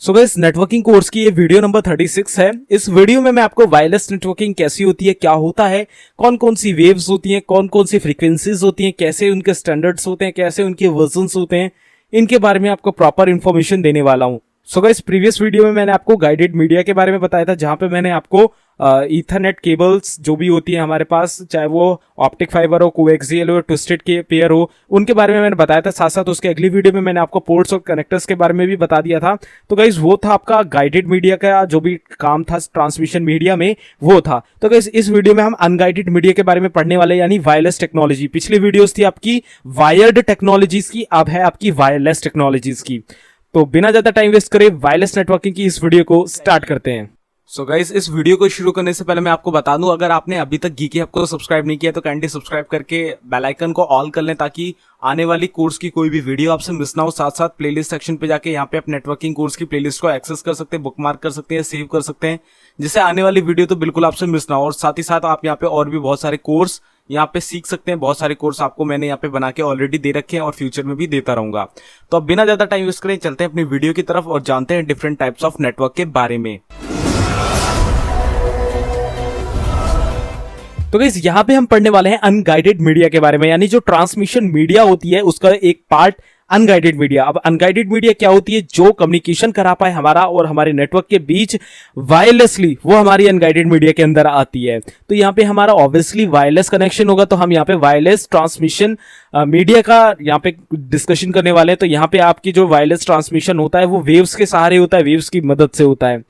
So guys, networking course की ये video number 36 है। इस वीडियो में मैं आपको वायरलेस नेटवर्किंग कैसी होती है, क्या होता है, कौन कौन सी वेव्स होती हैं, कौन कौन सी फ्रीक्वेंसीज होती हैं, कैसे उनके स्टैंडर्ड्स होते हैं, कैसे उनके वर्जन्स होते हैं, इनके बारे में आपको प्रॉपर इन्फॉर्मेशन देने वाला हूं। सो गाइस, प्रीवियस वीडियो में मैंने आपको गाइडेड मीडिया के बारे में बताया था, जहां पे मैंने आपको ईथरनेट केबल्स जो भी होती है हमारे पास, चाहे वो ऑप्टिक फाइबर हो, कोएक्सियल हो, ट्विस्टेड के पेयर हो, उनके बारे में मैंने बताया था। साथ साथ उसके अगली वीडियो में मैंने आपको पोर्ट्स और कनेक्टर्स के बारे में भी बता दिया था। तो गाइस, वो था आपका गाइडेड मीडिया का जो भी काम था ट्रांसमिशन मीडिया में, वो था। तो गाइस, इस वीडियो में हम अनगाइडेड मीडिया के बारे में पढ़ने वाले, यानी वायरलेस टेक्नोलॉजी। पिछली वीडियोस थी आपकी वायर्ड टेक्नोलॉजीज की, अब है आपकी वायरलेस टेक्नोलॉजीज की। तो बिना ज्यादा टाइम वेस्ट करे वायरलेस नेटवर्किंग की इस वीडियो को स्टार्ट करते हैं। सो गाइस, इस वीडियो को शुरू करने से पहले मैं आपको बता दूं, अगर आपने अभी तक गीकी हब को सब्सक्राइब नहीं किया तो काइंडली सब्सक्राइब करके बेल आइकन को ऑल कर लें, ताकि आने वाली कोर्स की कोई भी वीडियो आपसे मिस ना हो। साथ साथ प्लेलिस्ट सेक्शन पे जाके यहाँ पे आप नेटवर्किंग कोर्स की प्लेलिस्ट को एक्सेस कर सकते हैं, बुकमार्क कर सकते हैं, सेव कर सकते हैं, जिससे आने वाली वीडियो तो बिल्कुल आपसे मिस ना हो। और साथ ही साथ आप यहाँ पे और भी बहुत सारे कोर्स यहाँ पे सीख सकते हैं। बहुत सारे कोर्स आपको मैंने यहाँ पे बना के ऑलरेडी दे रखे हैं और फ्यूचर में भी देता रहूंगा। तो अब बिना ज्यादा टाइम वेस्ट करें, चलते हैं अपनी वीडियो की तरफ और जानते हैं डिफरेंट टाइप्स ऑफ नेटवर्क के बारे में। तो गाइस, यहाँ पे हम पढ़ने वाले हैं अनगाइडेड मीडिया के बारे में, यानी जो ट्रांसमिशन मीडिया होती है उसका एक पार्ट अनगाइडेड मीडिया। अब अनगाइडेड मीडिया क्या होती है? जो कम्युनिकेशन करा पाए हमारा और हमारे नेटवर्क के बीच वायरलेसली, वो हमारी अनगाइडेड मीडिया के अंदर आती है। तो यहाँ पे हमारा ऑब्वियसली वायरलेस कनेक्शन होगा, तो हम यहाँ पे वायरलेस ट्रांसमिशन मीडिया का यहाँ पे डिस्कशन करने वाले हैं। तो यहाँ पे आपकी जो वायरलेस ट्रांसमिशन होता है वो वेव्स के सहारे होता है, वेव्स की मदद से होता है।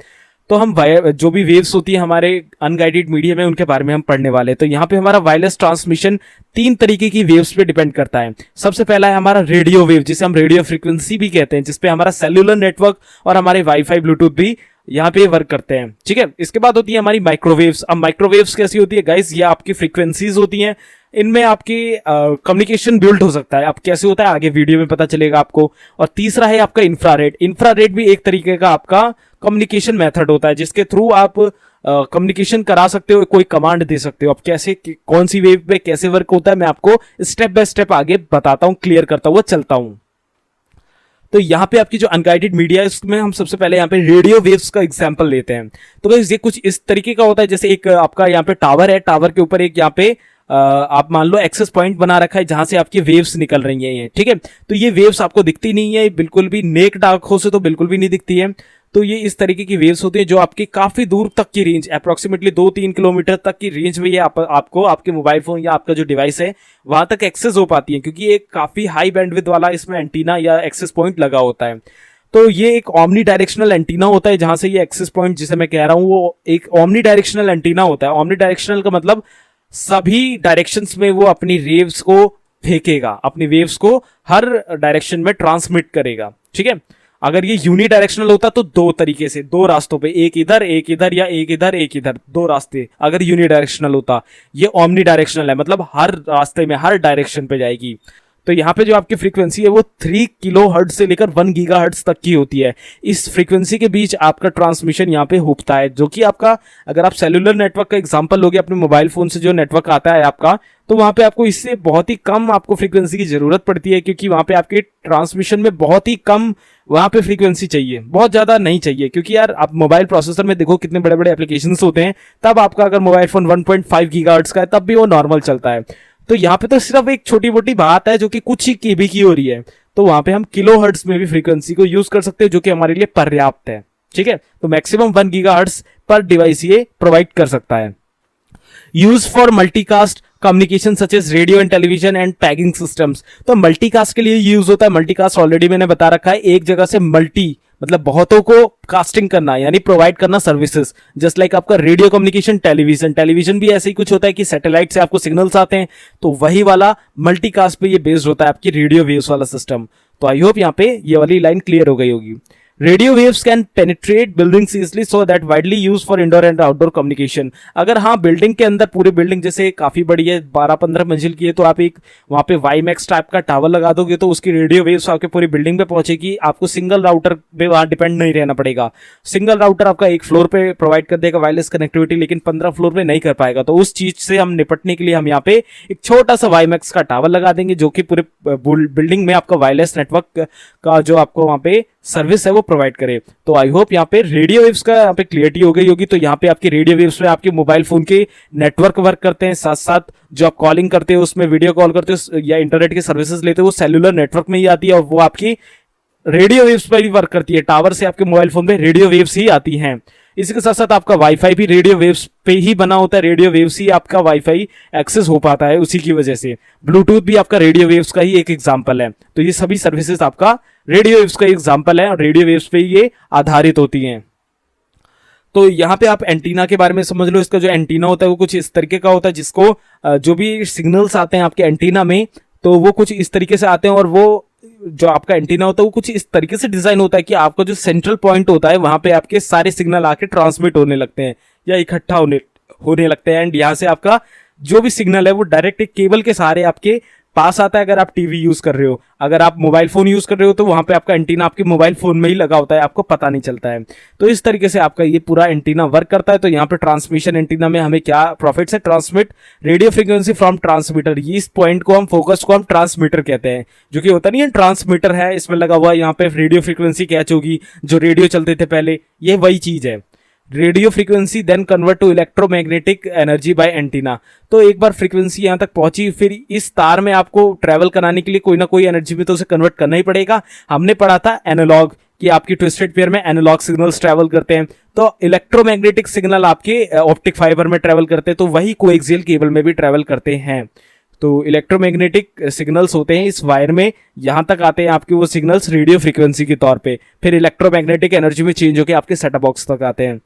तो हम जो भी वेव्स होती है हमारे अनगाइडेड मीडिया में, उनके बारे में हम पढ़ने वाले हैं। तो यहाँ पे हमारा वायरलेस ट्रांसमिशन 3 तरीके की वेव्स पे डिपेंड करता है। सबसे पहला है हमारा रेडियो वेव, जिसे हम रेडियो फ्रीक्वेंसी भी कहते हैं, जिसपे हमारा सेल्यूलर नेटवर्क और हमारे वाईफाई ब्लूटूथ भी यहाँ पे वर्क करते हैं। ठीक है, इसके बाद होती है हमारी माइक्रोवेव्स। अब माइक्रोवेव्स कैसी होती है गाइस? ये आपकी फ्रीक्वेंसीज होती हैं, इनमें आपकी कम्युनिकेशन बिल्ड हो सकता है। अब कैसे होता है आगे वीडियो में पता चलेगा आपको। और तीसरा है आपका इंफ्रारेड। इंफ्रारेड भी एक तरीके का आपका कम्युनिकेशन मेथड होता है, जिसके थ्रू आप कम्युनिकेशन करा सकते हो, कोई कमांड दे सकते हो। अब कैसे, कौन सी वेव पे कैसे वर्क होता है, मैं आपको स्टेप बाय स्टेप आगे बताता हूं, क्लियर करता हुआ चलता हूं। तो यहाँ पे आपकी जो अनगाइडेड मीडिया है, उसमें हम सबसे पहले यहाँ पे रेडियो वेव्स का एग्जांपल लेते हैं। तो गाइस, ये कुछ इस तरीके का होता है, जैसे एक आपका यहाँ पे टावर है, टावर के ऊपर एक यहाँ पे आप मान लो एक्सेस पॉइंट बना रखा है, जहां से आपकी वेव्स निकल रही हैं ये। ठीक है, तो ये वेव्स आपको दिखती नहीं है बिल्कुल भी, नेक आंखों से तो बिल्कुल भी नहीं दिखती है। तो ये इस तरीके की वेव्स होती है जो आपकी काफी दूर तक की रेंज, अप्रोक्सीमेटली 2-3 किलोमीटर तक की रेंज में ये आपको आपके मोबाइल फोन या आपका जो डिवाइस है वहां तक एक्सेस हो पाती है, क्योंकि एक काफी हाई बैंडविड्थ वाला इसमें एंटीना या एक्सेस पॉइंट लगा होता है। तो ये एक ओमनी डायरेक्शनल एंटीना होता है, जहां से ये एक्सेस पॉइंट जिसे मैं कह रहा हूं वो एक ओमनी डायरेक्शनल एंटीना होता है। ओमनी डायरेक्शनल का मतलब सभी डायरेक्शंस में वो अपनी वेव्स को फेंकेगा, अपनी वेव्स को हर डायरेक्शन में ट्रांसमिट करेगा। ठीक है, अगर ये यूनी डायरेक्शनल होता तो 2 तरीके से, 2 रास्तों पे, एक इधर या एक इधर 2 रास्ते अगर यूनी डायरेक्शनल होता। ये ओमनी डायरेक्शनल है, मतलब हर रास्ते में हर डायरेक्शन पे जाएगी। तो यहाँ पे जो आपकी फ्रीक्वेंसी है वो 3 किलोहर्ट्ज से लेकर 1 गीगाहर्ट्ज तक की होती है। इस फ्रीक्वेंसी के बीच आपका ट्रांसमिशन यहाँ पे होता है, जो कि आपका, अगर आप सेलुलर नेटवर्क का एग्जांपल लोगे अपने मोबाइल फोन से, जो नेटवर्क आता है आपका, तो वहां पे आपको इससे बहुत ही कम आपको फ्रीक्वेंसी की जरूरत पड़ती है, क्योंकि वहां पे आपके ट्रांसमिशन में बहुत ही कम वहां पे फ्रीक्वेंसी चाहिए, बहुत ज्यादा नहीं चाहिए। क्योंकि यार आप मोबाइल प्रोसेसर में देखो कितने बड़े बड़े एप्लीकेशंस होते हैं, तब आपका अगर मोबाइल फोन 1.5 गीगाहर्ट्ज का है तब भी वो नॉर्मल चलता है। तो यहाँ पे तो सिर्फ एक छोटी मोटी बात है जो कि कुछ ही केबी की हो रही है, तो वहां पे हम किलोहर्ट्ज में भी फ्रीक्वेंसी को यूज कर सकते हैं, जो कि हमारे लिए पर्याप्त है। ठीक है, तो मैक्सिमम 1 गीगाहर्ट्ज पर डिवाइस ये प्रोवाइड कर सकता है। Use for multicast communication such as radio and television and tagging systems. तो मल्टीकास्ट के लिए यूज होता है। मल्टीकास्ट ऑलरेडी मैंने बता रखा है, एक जगह से मल्टी मतलब बहुतों को कास्टिंग करना, यानी प्रोवाइड करना सर्विसेज, जस्ट लाइक आपका रेडियो कम्युनिकेशन, टेलीविजन भी ऐसे ही कुछ होता है कि सैटेलाइट से आपको सिग्नल्स आते हैं, तो वही वाला मल्टीकास्ट पे ये बेस्ड होता है आपकी रेडियो वेव्स वाला सिस्टम। तो आई होप यहाँ पे ये वाली लाइन क्लियर हो गई होगी। Radio waves can penetrate buildings easily so that widely use for indoor and outdoor communication. अगर हाँ बिल्डिंग के अंदर, पूरी बिल्डिंग जैसे काफी बड़ी है, 12-15 मंजिल की है, तो आप एक वहां पे वाईमैक्स टाइप का टावर लगा दोगे तो उसकी रेडियो वेव्स आपके पूरी बिल्डिंग पे पहुंचेगी। आपको सिंगल राउटर पे वहां डिपेंड नहीं रहना पड़ेगा। सिंगल राउटर आपका एक फ्लोर पे प्रोवाइड कर देगा वायरलेस कनेक्टिविटी, लेकिन 15 फ्लोर पे नहीं कर पाएगा। तो उस चीज से हम निपटने के लिए हम यहाँ पे एक छोटा सा वाईमैक्स का टावर लगा देंगे, जो कि पूरे बिल्डिंग में आपका वायरलेस नेटवर्क का जो आपको वहां पे सर्विस है वो प्रोवाइड करे। तो आई होप यहाँ पे रेडियो वेव्स का यहाँ पे क्लियरिटी हो गई होगी। तो यहाँ पे आपके रेडियो वेव्स में आपके मोबाइल फोन के नेटवर्क वर्क करते हैं, साथ साथ जो आप कॉलिंग करते हो उसमें, वीडियो कॉल करते हो या इंटरनेट की सर्विसेज लेते हो, वो सेलुलर नेटवर्क में ही आती है और वो आपकी रेडियो वेव्स पर ही वर्क करती है। टावर से आपके मोबाइल फोन में रेडियो वेव्स ही आती हैं। इसी के साथ साथ आपका वाईफाई भी रेडियो वेव्स पे ही बना होता है, रेडियो वेव्स ही आपका वाईफाई एक्सेस हो पाता है उसी की वजह से। ब्लूटूथ भी आपका रेडियो वेव्स का ही एक एग्जांपल है। तो ये सभी सर्विसेज आपका रेडियो वेव्स का एग्जांपल है और रेडियो वेव्स पे ये आधारित होती हैं। तो यहाँ पे आप एंटीना के बारे में समझ लो। इसका जो एंटीना होता है वो कुछ इस तरीके का होता है, जिसको जो भी सिग्नल्स आते हैं आपके एंटीना में तो वो कुछ इस तरीके से आते हैं और वो जो आपका एंटीना होता है वो कुछ इस तरीके से डिजाइन होता है कि आपका जो सेंट्रल पॉइंट होता है वहां पे आपके सारे सिग्नल आके ट्रांसमिट होने लगते हैं या इकट्ठा होने लगते हैं। एंड यहाँ से आपका जो भी सिग्नल है वो डायरेक्ट एक केबल के सहारे आपके पास आता है। अगर आप टीवी यूज कर रहे हो, अगर आप मोबाइल फोन यूज कर रहे हो तो वहां पे आपका एंटीना आपके मोबाइल फोन में ही लगा होता है, आपको पता नहीं चलता है। तो इस तरीके से आपका ये पूरा एंटीना वर्क करता है। तो यहाँ पे ट्रांसमिशन एंटीना में हमें क्या प्रॉफिट है, transmit radio frequency from transmitter. इस पॉइंट को हम फोकस को हम ट्रांसमीटर कहते हैं, जो कि होता नहीं है ट्रांसमीटर है, इसमें लगा हुआ है यहाँ पे रेडियो फ्रीक्वेंसी कैच होगी, जो रेडियो चलते थे पहले, ये वही चीज है। Radio frequency then convert to electromagnetic energy by antenna. तो एक बार फ्रीक्वेंसी यहां तक पहुंची, फिर इस तार में आपको ट्रेवल कराने के लिए कोई ना कोई एनर्जी में तो उसे कन्वर्ट करना ही पड़ेगा। हमने पढ़ा था एनालॉग कि आपकी ट्विस्टेड पेयर में एनालॉग सिग्नल्स ट्रेवल करते हैं, तो इलेक्ट्रोमैग्नेटिक सिग्नल आपके ऑप्टिक फाइबर में ट्रेवल करते हैं, तो वही कोएक्सियल केबल में भी ट्रेवल करते हैं। तो इलेक्ट्रोमैग्नेटिक सिग्नल्स होते हैं इस वायर में, यहां तक आते हैं आपके वो सिग्नल्स रेडियो फ्रीक्वेंसी के तौर पे, फिर इलेक्ट्रोमैग्नेटिक एनर्जी में चेंज होकर आपके सेटअप बॉक्स तक आते हैं।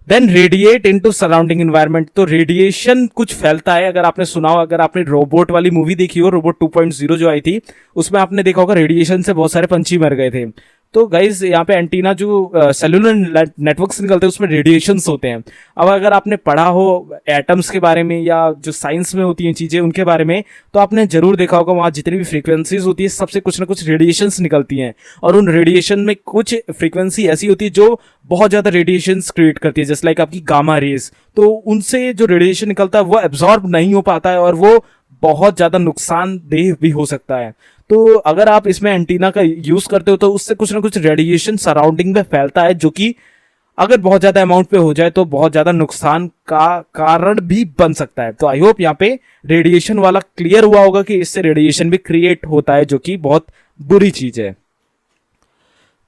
Then radiate into surrounding environment. तो रेडिएशन कुछ फैलता है। अगर आपने सुना हो, अगर आपने रोबोट वाली मूवी देखी हो, रोबोट 2.0 जो आई थी, उसमें आपने देखा होगा रेडिएशन से बहुत सारे पंछी मर गए थे। तो गाइज यहाँ पे एंटीना जो सेलुलर नेटवर्क से निकलते हैं उसमें रेडिएशंस होते हैं। अब अगर आपने पढ़ा हो एटम्स के बारे में या जो साइंस में होती हैं चीजें उनके बारे में, तो आपने जरूर देखा होगा वहां जितनी भी फ्रीक्वेंसीज होती है सबसे कुछ ना कुछ रेडिएशंस निकलती हैं, और उन रेडिएशन में कुछ फ्रीक्वेंसी ऐसी होती है जो बहुत ज्यादा रेडिएशंस क्रिएट करती है, जैसे लाइक आपकी गामा रेज। तो उनसे जो रेडिएशन निकलता है वो एब्जॉर्ब नहीं हो पाता है और वो बहुत ज्यादा नुकसानदेह भी हो सकता है। तो अगर आप इसमें एंटीना का यूज करते हो तो उससे कुछ ना कुछ रेडिएशन सराउंडिंग में फैलता है, जो कि अगर बहुत ज्यादा अमाउंट पे हो जाए तो बहुत ज्यादा नुकसान का कारण भी बन सकता है। तो आई होप यहाँ पे रेडिएशन वाला क्लियर हुआ होगा कि इससे रेडिएशन भी क्रिएट होता है, जो कि बहुत बुरी चीज है।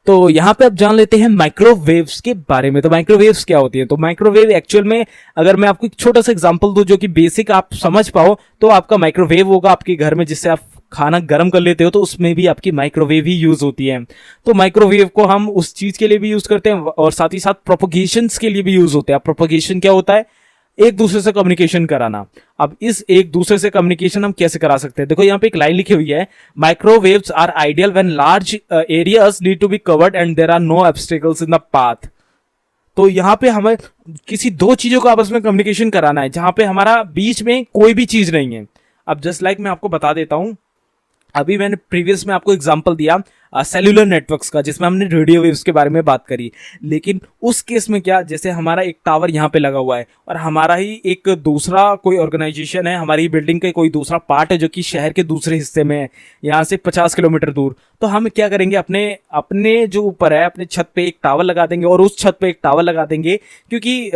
तो यहाँ पे आप जान लेते हैं माइक्रोवेव्स के बारे में। तो माइक्रोवेव्स क्या होती है? तो माइक्रोवेव एक्चुअल में अगर मैं आपको एक छोटा सा एग्जांपल दूं जो कि बेसिक आप समझ पाओ, तो आपका माइक्रोवेव होगा आपके घर में जिससे आप खाना गर्म कर लेते हो, तो उसमें भी आपकी माइक्रोवेव ही यूज होती है। तो माइक्रोवेव को हम उस चीज के लिए भी यूज करते हैं और साथ ही साथ प्रोपोगेशन के लिए भी यूज होते हैं। प्रोपोगेशन क्या होता है? एक दूसरे से कम्युनिकेशन कराना। अब इस एक दूसरे से कम्युनिकेशन हम कैसे करा सकते हैं? देखो यहाँ पे एक लाइन लिखी हुई है, microwaves are ideal when large areas need to be covered and there are no obstacles in the path. तो यहाँ पे हमें किसी दो चीजों को आपस में कम्युनिकेशन कराना है जहां पे हमारा बीच में कोई भी चीज नहीं है। अब जस्ट लाइक मैं आपको बता देता हूं, अभी मैंने प्रीवियस में आपको एग्जांपल दिया सेल्यूलर नेटवर्क्स का, जिसमें हमने रेडियो वेव्स के बारे में बात करी। लेकिन उस केस में क्या, जैसे हमारा एक टावर यहाँ पे लगा हुआ है और हमारा ही एक दूसरा कोई ऑर्गेनाइजेशन है, हमारी बिल्डिंग का कोई दूसरा पार्ट है जो कि शहर के दूसरे हिस्से में है, यहाँ से 50 किलोमीटर दूर। तो हम क्या करेंगे, अपने जो ऊपर है अपने छत पे एक टावर लगा देंगे और उस छत पे एक टावर लगा देंगे, क्योंकि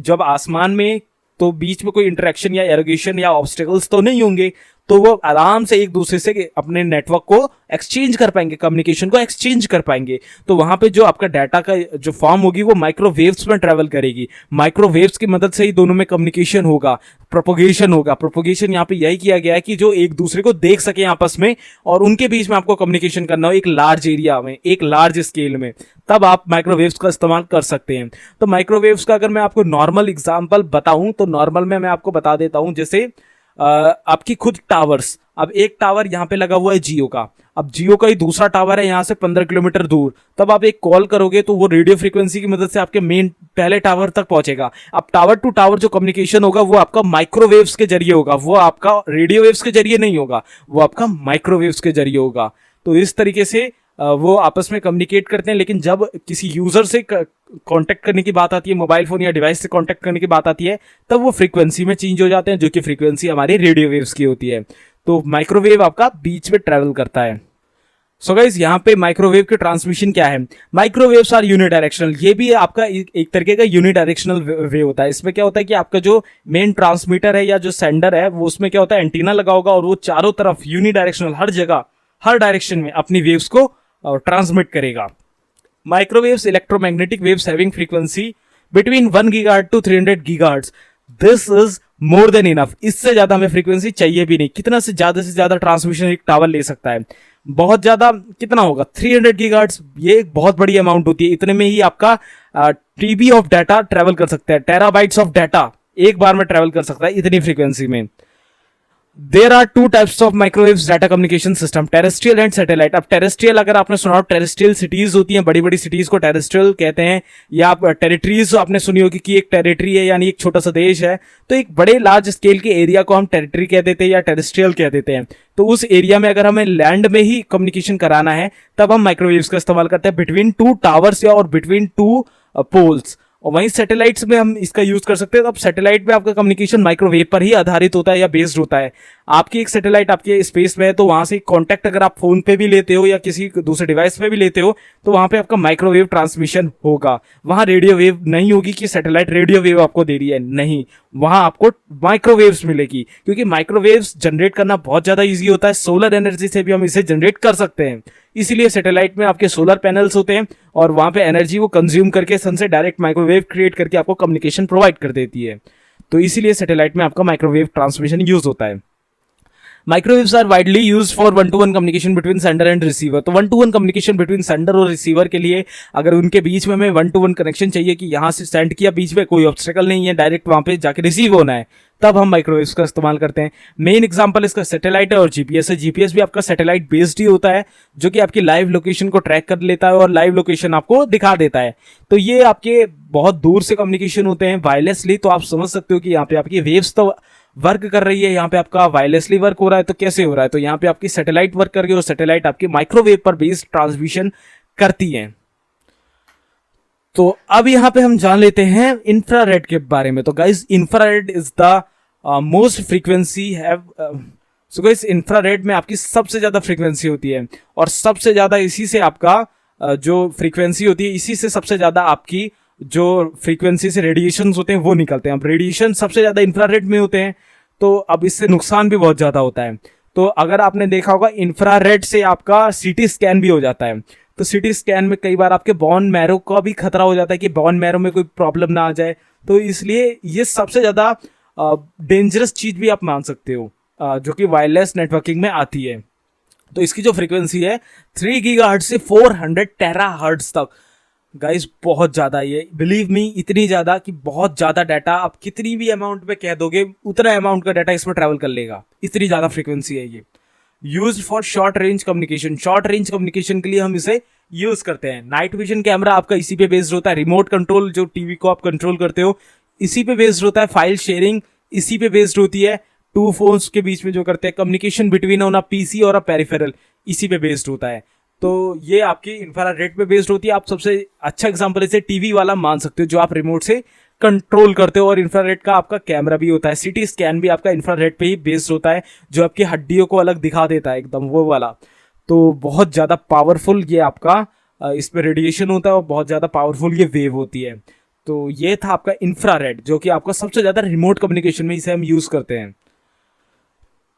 जब आसमान में तो बीच में कोई इंटरेक्शन या एरोगेशन या ऑब्स्टेकल्स तो नहीं होंगे, तो वो आराम से एक दूसरे से अपने नेटवर्क को एक्सचेंज कर पाएंगे, कम्युनिकेशन को एक्सचेंज कर पाएंगे। तो वहां पे जो आपका डाटा का जो फॉर्म होगी वो माइक्रोवेव्स में ट्रेवल करेगी। माइक्रोवेव्स की मदद से ही दोनों में कम्युनिकेशन होगा, प्रोपोगेशन होगा। प्रोपोगेशन यहाँ पे यही किया गया है कि जो एक दूसरे को देख सके आपस में और उनके बीच में आपको कम्युनिकेशन करना हो एक लार्ज एरिया में, एक लार्ज स्केल में, तब आप माइक्रोवेव्स का इस्तेमाल कर सकते हैं। तो माइक्रोवेव्स का अगर मैं आपको नॉर्मल एग्जांपल बताऊं तो नॉर्मल में मैं आपको बता देता हूं, जैसे आपकी खुद टावर्स। अब एक टावर यहाँ पे लगा हुआ है जियो का, अब जियो का ही दूसरा टावर है यहाँ से 15 किलोमीटर दूर, तब आप एक कॉल करोगे तो वो रेडियो फ्रीक्वेंसी की मदद से आपके मेन पहले टावर तक पहुंचेगा। अब टावर टू टावर जो कम्युनिकेशन होगा वो आपका माइक्रोवेव्स के जरिए होगा, वो आपका रेडियो वेव्स के जरिए नहीं होगा, वो आपका माइक्रोवेव्स के जरिए होगा। तो इस तरीके से वो आपस में कम्युनिकेट करते हैं। लेकिन जब किसी यूजर से कांटेक्ट करने की बात आती है, मोबाइल फोन या डिवाइस से कांटेक्ट करने की बात आती है, तब वो फ्रीक्वेंसी में चेंज हो जाते हैं, जो कि फ्रीक्वेंसी हमारी रेडियो वेव्स की होती है। तो माइक्रोवेव आपका बीच में ट्रेवल करता है। सो गाइस यहाँ पे माइक्रोवेव के ट्रांसमिशन क्या है, माइक्रोवेव्स आर यूनिडायरेक्शनल। ये भी आपका एक तरीके का यूनिडायरेक्शनल वेव होता है। इसमें क्या होता है कि आपका जो मेन ट्रांसमीटर है या जो सेंडर है वो उसमें क्या होता है, एंटीना लगा होगा और वो चारों तरफ यूनिडायरेक्शनल हर जगह हर डायरेक्शन में अपनी वेव्स को ट्रांसमिट करेगा। Microwaves electromagnetic waves having frequency between 1 gigahertz to 300 gigahertz, this is more than enough. इससे ज्यादा हमें फ्रीक्वेंसी चाहिए भी नहीं। कितना से ज्यादा ट्रांसमिशन एक टावर ले सकता है, बहुत ज्यादा कितना होगा, 300 गीगाहर्ट्ज। ये एक बहुत बड़ी अमाउंट होती है। इतने में ही आपका टीबी ऑफ डाटा ट्रेवल कर सकता है, टेराबाइट्स ऑफ डाटा एक बार में ट्रेवल कर सकता है इतनी फ्रीक्वेंसी में। There are two types of microwaves data communication system, terrestrial and satellite. अब टेरेस्ट्रियल अगर आपने सुना हो, टेरेस्ट्रियल सिटीज होती हैं, बड़ी बड़ी सिटीज को टेरेस्ट्रियल कहते हैं, या आप टेरिटरीज आपने सुनी होगी कि एक टेरिटरी है यानी एक छोटा सा देश है, तो एक बड़े लार्ज स्केल के एरिया को हम टेरिटरी कह देते हैं या टेरेस्ट्रियल कह देते हैं। तो उस एरिया में अगर हमें लैंड में ही कम्युनिकेशन कराना है तब हम माइक्रोवेव्स का इस्तेमाल करते हैं बिटवीन टू टावर्स या और बिटवीन टू पोल्स। और वहीं सैटेलाइट्स में हम इसका यूज कर सकते हैं। तो अब सैटेलाइट में आपका कम्युनिकेशन माइक्रोवेव पर ही आधारित होता है या बेस्ड होता है। आपकी एक सैटेलाइट आपके स्पेस में है तो वहां से कांटेक्ट अगर आप फोन पे भी लेते हो या किसी दूसरे डिवाइस पे भी लेते हो तो वहां पे आपका माइक्रोवेव ट्रांसमिशन होगा। वहां रेडियो वेव नहीं होगी कि सैटेलाइट रेडियो वेव आपको दे रही है, नहीं, वहां आपको माइक्रोवेव्स मिलेगी, क्योंकि माइक्रोवेव्स जनरेट करना बहुत ज्यादा ईजी होता है। सोलर एनर्जी से भी हम इसे जनरेट कर सकते हैं। इसीलिए सैटेलाइट में आपके सोलर पैनल्स होते हैं और वहां पे एनर्जी वो कंज्यूम करके सन से डायरेक्ट माइक्रोवेव क्रिएट करके आपको कम्युनिकेशन प्रोवाइड कर देती है। तो इसीलिए सैटेलाइट में आपका माइक्रोवेव ट्रांसमिशन यूज होता है। Microwaves are widely used for 1-to-1 communication between sender and receiver. तो 1-to-1 कम्युनिकेशन बिटवीन सेंडर और रिसीवर के लिए अगर उनके बीच में हमें 1-to-1 कनेक्शन चाहिए कि यहां से सेंड किया, बीच में कोई ऑब्स्टेकल नहीं है, डायरेक्ट वहां पे जाके रिसीव होना है, तब हम माइक्रोवेव्स का इस्तेमाल करते हैं। मेन एग्जांपल इसका सैटेलाइट है और जीपीएस है। जीपीएस भी आपका सैटेलाइट बेस्ड ही होता है जो कि आपकी लाइव लोकेशन को ट्रैक कर लेता है और लाइव लोकेशन आपको दिखा देता है। तो ये आपके बहुत दूर से कम्युनिकेशन होते हैं वायरलेसली। तो आप समझ सकते हो कि यहाँ पे आपकी वेव्स तो वर्क कर रही है, यहाँ पे आपका वायरलेसली वर्क हो रहा है। तो कैसे हो रहा है, तो यहाँ पे आपकी सैटेलाइट वर्क कर रही है और सैटेलाइट आपकी माइक्रोवेव पर बेस्ड ट्रांसमिशन करती है। तो अब यहाँ पे हम जान लेते हैं इंफ्रारेड के बारे में। तो guys infrared is the most frequency have. So guys infrared में आपकी सबसे ज्यादा फ्रीक्वेंसी होती है और सबसे ज्यादा इसी से आपका जो फ्रीक्वेंसी होती है, इसी से सबसे ज्यादा आपकी जो फ्रीक्वेंसी से रेडिएशन होते हैं वो निकलते हैं। अब रेडिएशन सबसे ज्यादा इंफ्रारेड में होते हैं तो अब इससे नुकसान भी बहुत ज्यादा होता है। तो अगर आपने देखा होगा इंफ्रारेड से आपका सीटी स्कैन भी हो जाता है। तो सीटी स्कैन में कई बार आपके बोन मैरो का भी खतरा हो जाता है कि बोन मैरो में कोई प्रॉब्लम ना आ जाए। तो इसलिए ये सबसे ज्यादा डेंजरस चीज भी आप मान सकते हो जो कि वायरलेस नेटवर्किंग में आती है। तो इसकी जो फ्रीक्वेंसी है 3 गीगाहर्ट्ज से 400 टेराहर्ट्ज तक। गाइस बहुत ज्यादा है, बिलीव मी, इतनी ज्यादा कि बहुत ज्यादा डाटा आप कितनी भी अमाउंट में कह दोगे उतना अमाउंट का डाटा इसमें ट्रैवल कर लेगा। इतनी ज्यादा फ्रीक्वेंसी है ये। Use for short range communication. Short range communication के लिए हम इसे यूज करते हैं। नाइट विजन कैमरा आपका इसी पे बेस्ड होता है। रिमोट कंट्रोल जो टीवी को आप कंट्रोल करते हो इसी पे बेस्ड होता है। फाइल शेयरिंग इसी पे बेस्ड होती है। टू फोन्स के बीच में जो करते हैं communication between on a PC और अ पेरिफेरल, इसी पे बेस्ड होता है। तो ये आपकी इंफ्रारेड पे बेस्ड होती है। आप सबसे अच्छा एग्जांपल इसे टीवी वाला मान सकते हो जो आप रिमोट से कंट्रोल करते हो। और इंफ्रारेड का आपका कैमरा भी होता है। सीटी स्कैन भी आपका इंफ्रारेड पे ही बेस्ड होता है जो आपकी हड्डियों को अलग दिखा देता है एकदम वो वाला। तो बहुत ज़्यादा पावरफुल ये आपका इसमें रेडिएशन होता है और बहुत ज़्यादा पावरफुल ये वेव होती है। तो ये था आपका इंफ्रारेड जो कि आपका सबसे ज़्यादा रिमोट कम्युनिकेशन में इसे हम यूज़ करते हैं।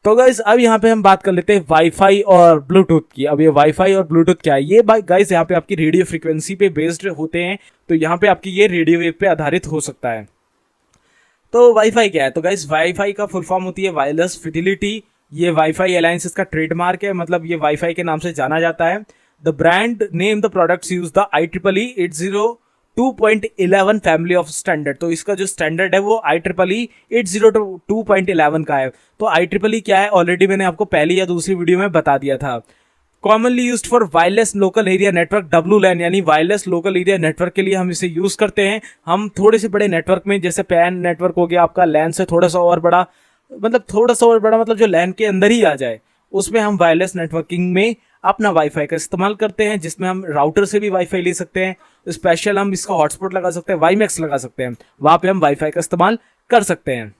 तो गाइस अब यहाँ पे हम बात कर लेते हैं वाईफाई और ब्लूटूथ की। अब ये वाईफाई और ब्लूटूथ क्या है, ये गाइस यहाँ पे आपकी रेडियो फ्रीक्वेंसी पे बेस्ड होते हैं। तो यहाँ पे आपकी ये रेडियो वेव पे आधारित हो सकता है। तो वाईफाई क्या है, तो गाइस वाईफाई का फुल फॉर्म होती है वायरलेस फिडिलिटी। ये वाईफाई अलायंस इसका ट्रेडमार्क है, मतलब ये वाईफाई के नाम से जाना जाता है। The brand name the products use the IEEE 802.11 family of standard. तो इसका जो स्टैंडर्ड है वो IEEE 802.11 का है। तो IEEE क्या है ऑलरेडी मैंने आपको पहली या दूसरी वीडियो में बता दिया था। Commonly used for wireless local area network, WLAN यानी वायरलेस लोकल एरिया नेटवर्क के लिए हम इसे यूज करते हैं। हम थोड़े से बड़े नेटवर्क में, जैसे पैन नेटवर्क हो गया आपका, लैन से थोड़ा सा और बड़ा, मतलब जो लैन के अंदर ही आ जाए, उसमें हम वायरलेस नेटवर्किंग में अपना वाईफाई का इस्तेमाल करते हैं, जिसमें हम राउटर से भी वाईफाई ले सकते हैं। स्पेशल हम इसका हॉटस्पॉट लगा सकते हैं, वाईमैक्स लगा सकते हैं, वहां पे हम वाईफाई का इस्तेमाल कर सकते हैं।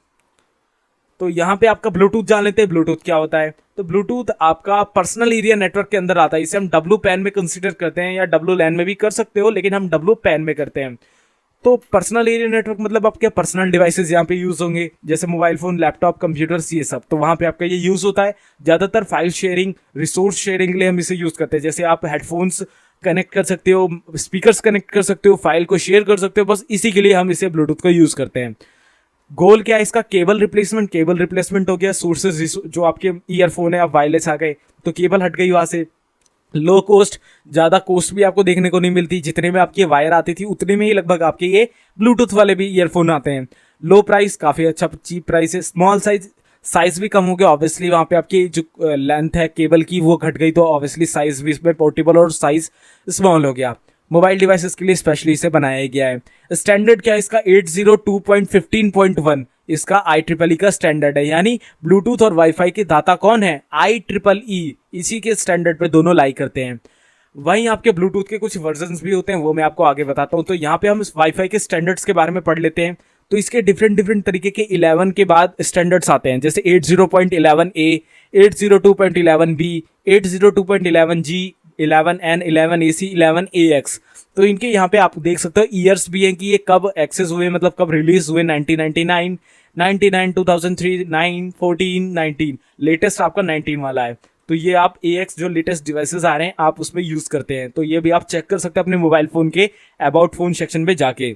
तो यहाँ पे आपका ब्लूटूथ जान लेते हैं। ब्लूटूथ क्या होता है, तो ब्लूटूथ आपका पर्सनल एरिया नेटवर्क के अंदर आता है। इसे हम डब्लू पैन में कंसीडर करते हैं या डब्लू लैन में भी कर सकते हो, लेकिन हम डब्लू पैन में करते हैं। तो पर्सनल एरिया नेटवर्क मतलब आपके पर्सनल डिवाइसेस यहाँ पे यूज होंगे, जैसे मोबाइल फोन, लैपटॉप, कंप्यूटर्स, ये सब। तो वहाँ पे आपका ये यूज होता है। ज़्यादातर फाइल शेयरिंग, रिसोर्स शेयरिंग के लिए हम इसे यूज करते हैं। जैसे आप हेडफोन्स कनेक्ट कर सकते हो, स्पीकर्स कनेक्ट कर सकते हो, फाइल को शेयर कर सकते हो, बस इसी के लिए हम इसे ब्लूटूथ को यूज करते हैं। गोल क्या है इसका? Cable replacement. केबल रिप्लेसमेंट हो गया। सोर्सेज, जो आपके ईयरफोन है, आप वायरलेस आ गए तो केबल हट गई वहां से। लो कॉस्ट, ज़्यादा कॉस्ट भी आपको देखने को नहीं मिलती। जितने में आपकी वायर आती थी उतने में ही लगभग आपके ये ब्लूटूथ वाले भी ईयरफोन आते हैं। लो प्राइस, काफ़ी अच्छा चीप प्राइस है। स्मॉल साइज भी कम हो गया ऑब्वियसली। वहाँ पे आपकी जो लेंथ है केबल की वो घट गई, तो ऑब्वियसली साइज भी इसमें पोर्टेबल और साइज स्मॉल हो गया। मोबाइल डिवाइसेस के लिए स्पेशली इसे बनाया गया है। स्टैंडर्ड क्या है इसका? 802.15.1 इसका IEEE का स्टैंडर्ड है। यानी ब्लूटूथ और वाईफाई के दाता कौन है? IEEE। इसी के स्टैंडर्ड पे दोनों लाई करते हैं। वहीं आपके ब्लूटूथ के कुछ वर्जन्स भी होते हैं, वो मैं आपको आगे बताता हूँ। तो यहाँ पे हम इस वाईफाई के स्टैंडर्ड्स के बारे में पढ़ लेते हैं। तो इसके डिफरेंट तरीके के 11 के बाद स्टैंडर्ड्स आते हैं, जैसे 8.0.11a, 802.11b, 802.11g, 11n, 11ac, 11ax। तो इनके यहाँ पे आप देख सकते हो ईयर्स भी हैं कि ये कब एक्सेस हुए, मतलब कब रिलीज हुए। 1999, 99, 2003, 9, 14, 19। लेटेस्ट आपका 19 वाला है। तो ये आप AX जो लेटेस्ट डिवाइसेस आ रहे हैं आप उसमें यूज करते हैं। तो ये भी आप चेक कर सकते हैं अपने मोबाइल फोन के अबाउट फोन सेक्शन में जाके।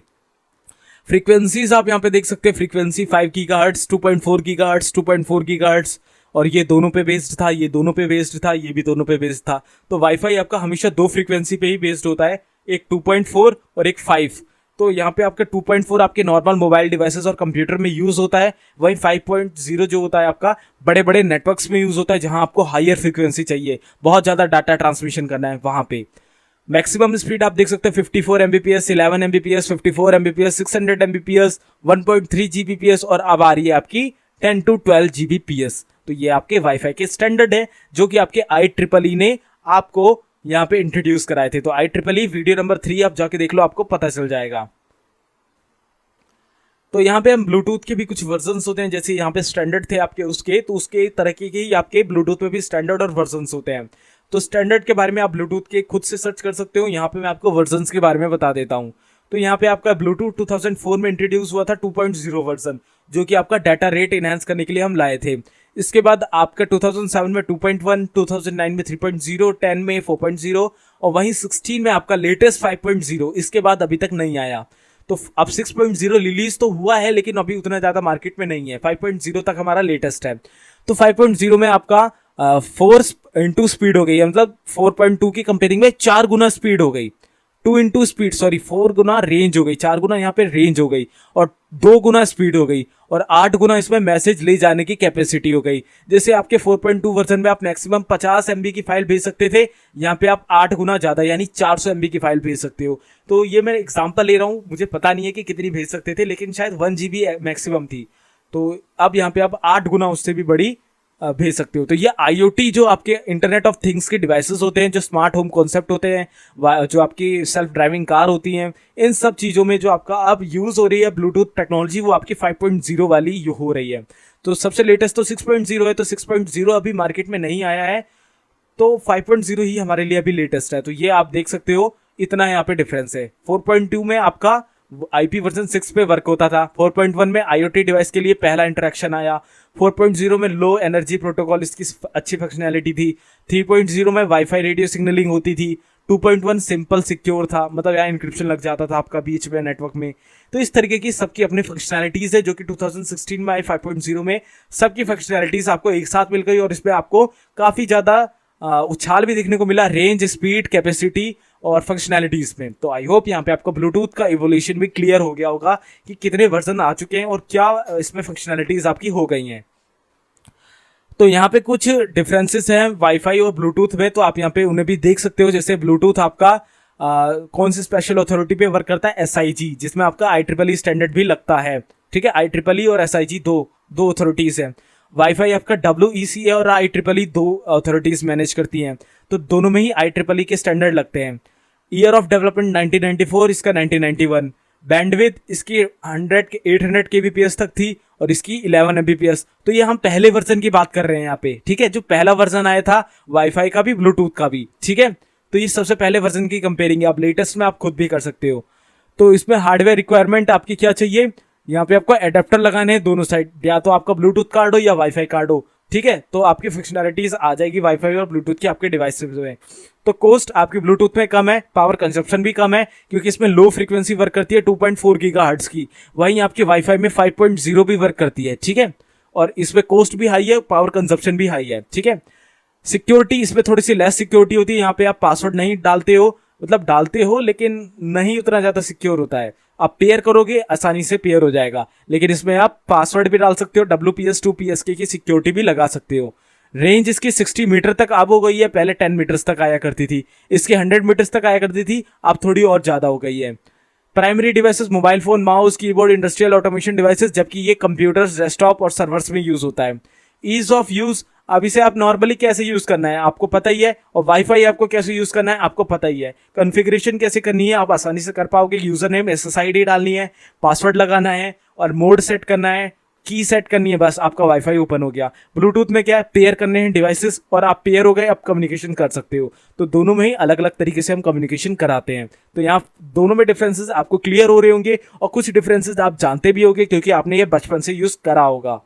फ्रीक्वेंसीज आप यहाँ पे देख सकते हैं। फ्रीक्वेंसी 5 गीगाहर्ट्ज, 2.4 गीगाहर्ट्ज, 2.4 गीगाहर्ट्ज, और ये दोनों पे बेस्ड था, ये दोनों पे बेस्ड था, ये भी दोनों पे बेस्ड था। तो वाईफाई आपका हमेशा दो फ्रीक्वेंसी पे ही बेस्ड होता है, एक 2.4 और एक 5। तो यहाँ पे आपका 2.4 आपके नॉर्मल मोबाइल डिवाइसेस और कंप्यूटर में यूज होता है। वहीं 5.0 जो होता है आपका बड़े बड़े नेटवर्क्स में यूज होता है, जहां आपको हायर फ्रीक्वेंसी चाहिए, बहुत ज्यादा डाटा ट्रांसमिशन करना है वहां पे। मैक्सिमम स्पीड आप देख सकते हैं 54 Mbps, 11 Mbps, 54 Mbps, 600 Mbps, 1.3 Gbps, और अब आ रही है आपकी 10 to 12 Gbps। तो ये आपके वाईफाई के स्टैंडर्ड है, जो कि आपके IEEE ने आपको यहाँ पे इंट्रोड्यूस कराए थे। तो IEEE वीडियो नंबर 3 आप जाके देख लो, आपको पता चल जाएगा। तो यहाँ पे हम ब्लूटूथ के भी कुछ वर्जन्स होते हैं, जैसे यहाँ पे स्टैंडर्ड थे आपके उसके, तो उसके तरह के आपके ब्लूटूथ में भी स्टैंडर्ड और वर्जन्स होते हैं। तो स्टैंडर्ड के बारे में आप ब्लूटूथ के खुद से सर्च कर सकते हो। यहाँ पे मैं आपको वर्जन्स के बारे में बता देता हूँ। तो यहाँ पे आपका ब्लूटूथ 2004 में इंट्रोड्यूस हुआ था 2.0 वर्जन, जो कि आपका डाटा रेट इनहेंस करने के लिए हम लाए थे। इसके बाद आपका 2007 में 2.1, 2009 में 3.0, 10 में 4.0, और वहीं 16 में आपका लेटेस्ट 5.0। इसके बाद अभी तक नहीं आया। तो अब 6.0 रिलीज तो हुआ है, लेकिन अभी उतना ज़्यादा मार्केट में नहीं है। 5.0 तक हमारा लेटेस्ट है। तो 5.0 में आपका 4x स्पीड हो गई है, मतलब 4.2 की कंपेयरिंग में 4 गुना स्पीड हो गई। 2 स्पीड, सॉरी 4 गुना रेंज हो गई, 4 गुना यहाँ पे रेंज हो गई, और 2 गुना स्पीड हो गई, और 8 गुना इसमें मैसेज ले जाने की कैपेसिटी हो गई। जैसे आपके 4.2 वर्जन में आप मैक्सिमम 50 MB की फाइल भेज सकते थे, यहाँ पे आप 8 गुना ज़्यादा यानी 400 MB की फाइल भेज सकते हो। तो ये मैं एग्जाम्पल ले रहा हूँ, मुझे पता नहीं है कि कितनी भेज सकते थे, लेकिन शायद 1 GB मैक्सिमम थी। तो अब यहाँ पे आप 8 गुना उससे भी बड़ी भेज सकते हो। तो ये IoT जो आपके इंटरनेट ऑफ थिंग्स के डिवाइसेस होते हैं, जो स्मार्ट होम कॉन्सेप्ट होते हैं, जो आपकी सेल्फ ड्राइविंग कार होती हैं, इन सब चीज़ों में जो आपका अब यूज़ हो रही है ब्लूटूथ टेक्नोलॉजी, वो आपकी 5.0 वाली हो रही है। तो सबसे लेटेस्ट तो 6.0 है, तो 6.0 अभी मार्केट में नहीं आया है, तो 5.0 ही हमारे लिए अभी लेटेस्ट है। तो ये आप देख सकते हो, इतना यहाँ पे डिफरेंस है। 4.2 में आपका IP वर्जन 6 पे वर्क होता था। 4.1 में IoT डिवाइस के लिए पहला इंटरेक्शन आया। 4.0 में लो एनर्जी प्रोटोकॉल इसकी अच्छी फंक्शनैलिटी थी। 3.0 में वाईफाई रेडियो सिग्नलिंग होती थी। 2.1 सिंपल सिक्योर था, मतलब यहाँ इंक्रिप्शन लग जाता था आपका बीच में नेटवर्क में। तो इस तरीके की सबकी अपनी फंक्शनैलिटीज है, जो कि 2016 में आई। 5.0 में सबकी फंक्शनैलिटीज आपको एक साथ मिल गई, और इसमें आपको काफ़ी ज़्यादा उछाल भी देखने को मिला, रेंज, स्पीड, कैपेसिटी और फंक्शनैलिटीज में। तो आई होप यहाँ पे आपको ब्लूटूथ का इवोल्यूशन भी क्लियर हो गया होगा कि कितने वर्जन आ चुके हैं और क्या इसमें फंक्शनैलिटीज आपकी हो गई हैं। तो यहाँ पे कुछ डिफरेंसेस हैं वाईफाई और ब्लूटूथ में, तो आप यहाँ पे उन्हें भी देख सकते हो। जैसे ब्लूटूथ आपका कौन सी स्पेशल अथॉरिटी पे वर्क करता है? SIG, जिसमें आपका IEEE स्टैंडर्ड भी लगता है। ठीक है, IEEE और SIG दो अथॉरिटीज हैं। वाईफाई आपका WECA और IEEE 2 अथॉरिटीज मैनेज करती हैं, तो दोनों में ही IEEE के स्टैंडर्ड लगते हैं। ईयर ऑफ डेवलपमेंट 1994, इसका 1991। बैंडविड्थ इसकी 800 kbps तक थी, और इसकी 11 Mbps। तो ये हम पहले वर्जन की बात कर रहे हैं यहाँ पे, ठीक है। जो पहला वर्जन आया था वाईफाई का भी ब्लूटूथ का भी, ठीक है। तो ये सबसे पहले वर्जन की कंपेयरिंग है, आप लेटेस्ट में आप खुद भी कर सकते हो। तो इसमें हार्डवेयर रिक्वायरमेंट आपकी क्या चाहिए, यहाँ पे आपको एडेप्टर लगाने हैं दोनों साइड, या तो आपका ब्लूटूथ कार्ड हो या वाईफाई कार्ड हो, ठीक है। तो आपकी फंक्शनैलिटीज आ जाएगी वाईफाई और ब्लूटूथ की आपके डिवाइस में। तो कॉस्ट आपकी ब्लूटूथ में कम है, पावर कंजप्शन भी कम है क्योंकि इसमें लो फ्रीक्वेंसी वर्क करती है 2.4 गीगाहर्ट्ज की, वहीं आपकी वाईफाई में 5.0 भी वर्क करती है, ठीक है। और इसमें कॉस्ट भी हाई है, पावर कंजप्शन भी हाई है, ठीक है। सिक्योरिटी इसमें थोड़ी सी लेस सिक्योरिटी होती है, यहाँ पे आप पासवर्ड नहीं डालते हो, मतलब डालते हो लेकिन नहीं उतना ज्यादा सिक्योर होता है। आप पेयर करोगे आसानी से पेयर हो जाएगा, लेकिन इसमें आप पासवर्ड भी डाल सकते हो, WPS 2PSK की सिक्योरिटी भी लगा सकते हो। रेंज इसकी 60 मीटर तक अब हो गई है, पहले 10 मीटर्स तक आया करती थी, इसकी 100 मीटर्स तक आया करती थी, अब थोड़ी और ज्यादा हो गई है। Primary devices mobile phone, mouse, keyboard, industrial automation devices, जबकि ये कंप्यूटर्स, डेस्कटॉप और सर्वर्स में यूज होता है। ईज ऑफ यूज, अब इसे आप नॉर्मली कैसे यूज करना है आपको पता ही है, और वाईफाई आपको कैसे यूज करना है आपको पता ही है। कॉन्फ़िगरेशन कैसे करनी है आप आसानी से कर पाओगे, यूजर नेम SSID डालनी है, पासवर्ड लगाना है और मोड सेट करना है, की सेट करनी है, बस आपका वाईफाई ओपन हो गया। ब्लूटूथ में क्या है, पेयर करने हैं डिवाइसेस और आप पेयर हो गए, आप कम्युनिकेशन कर सकते हो। तो दोनों में ही अलग अलग तरीके से हम कम्युनिकेशन कराते हैं। तो यहाँ दोनों में डिफरेंसेस आपको क्लियर हो रहे होंगे और कुछ डिफरेंसेस आप जानते भी होंगे क्योंकि आपने ये बचपन से यूज करा होगा।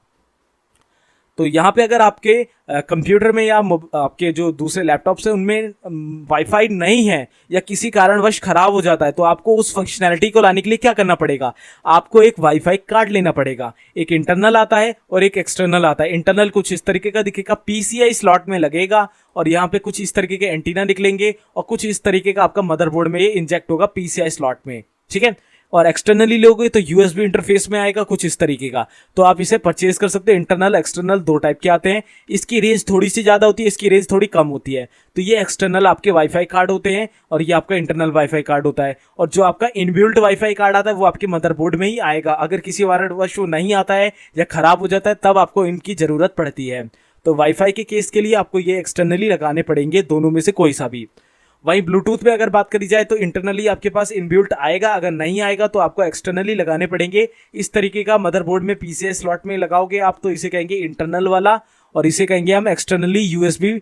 तो यहाँ पे अगर आपके कंप्यूटर में या आपके जो दूसरे लैपटॉप्स हैं उनमें वाईफाई नहीं है या किसी कारणवश खराब हो जाता है, तो आपको उस फंक्शनैलिटी को लाने के लिए क्या करना पड़ेगा, आपको एक वाईफाई कार्ड लेना पड़ेगा। एक इंटरनल आता है और एक एक्सटर्नल आता है। इंटरनल कुछ इस तरीके का दिखेगा, PCI स्लॉट में लगेगा और यहाँ पे कुछ इस तरीके के एंटीना निकलेंगे और कुछ इस तरीके का आपका मदरबोर्ड में ये इंजेक्ट होगा PCI स्लॉट में, ठीक है। और एक्सटर्नली लोगे तो USB इंटरफेस में आएगा कुछ इस तरीके का। तो आप इसे परचेज कर सकते हैं। इंटरनल एक्सटर्नल दो टाइप के आते हैं, इसकी रेंज थोड़ी सी ज्यादा होती है, इसकी रेंज थोड़ी कम होती है। तो ये एक्सटर्नल आपके वाईफाई कार्ड होते हैं और ये आपका इंटरनल वाईफाई कार्ड होता है। और जो आपका इनबिल्ट वाईफाई कार्ड आता है वो आपके मदरबोर्ड में ही आएगा। अगर किसी कारणवश वो नहीं आता है या खराब हो जाता है तब आपको इनकी जरूरत पड़ती है। तो वाईफाई के केस के लिए आपको ये एक्सटर्नली लगाने पड़ेंगे, दोनों में से कोई सा भी। वहीं ब्लूटूथ में अगर बात करी जाए तो इंटरनली आपके पास इनबिल्ट आएगा, अगर नहीं आएगा तो आपको एक्सटर्नली लगाने पड़ेंगे। इस तरीके का मदरबोर्ड में PCI स्लॉट में लगाओगे आप तो इसे कहेंगे इंटरनल वाला, और इसे कहेंगे हम externally USB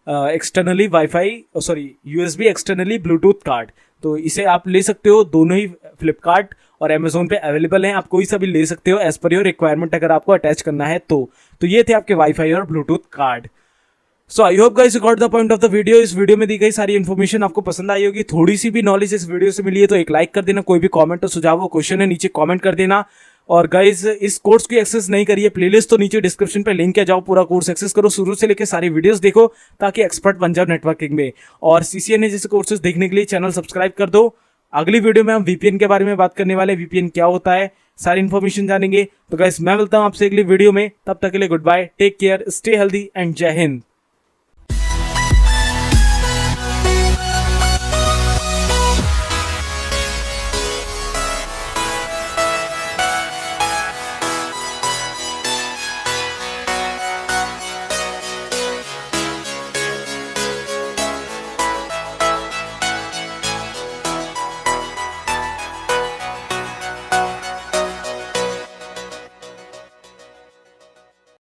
externally wifi USB externally Bluetooth card. तो इसे आप ले सकते हो, दोनों ही फ्लिपकार्ट और अमेजोन पे अवेलेबल हैं, आप कोई सा भी ले सकते हो एज पर योर रिक्वायरमेंट अगर आपको अटैच करना है तो ये थे आपके वाईफाई और Bluetooth card. So I hope guys you got the point of the video. इस वीडियो में दी गई सारी इन्फॉर्मेशन आपको पसंद आई होगी। थोड़ी सी भी नॉलेज इस वीडियो से मिली है तो एक लाइक कर देना। कोई भी कमेंट और सुझाव हो, क्वेश्चन है, नीचे कमेंट कर देना। और गाइज इस कोर्स की एक्सेस नहीं करिए, प्लेलिस्ट तो नीचे डिस्क्रिप्शन पे लिंक है, जाओ पूरा कोर्स एक्सेस करो, शुरू से लेकर सारी वीडियोस देखो ताकि एक्सपर्ट बन जाओ नेटवर्किंग में। और CCNA जैसे कोर्सेज देखने के लिए चैनल सब्सक्राइब कर दो। अगली वीडियो में हम VPN के बारे में बात करने वाले, VPN क्या होता है, सारी इन्फॉर्मेशन जानेंगे। तो गाइस मैं मिलता हूं आपसे अगली वीडियो में, तब तक के लिए goodbye, take care, stay healthy and जय हिंद।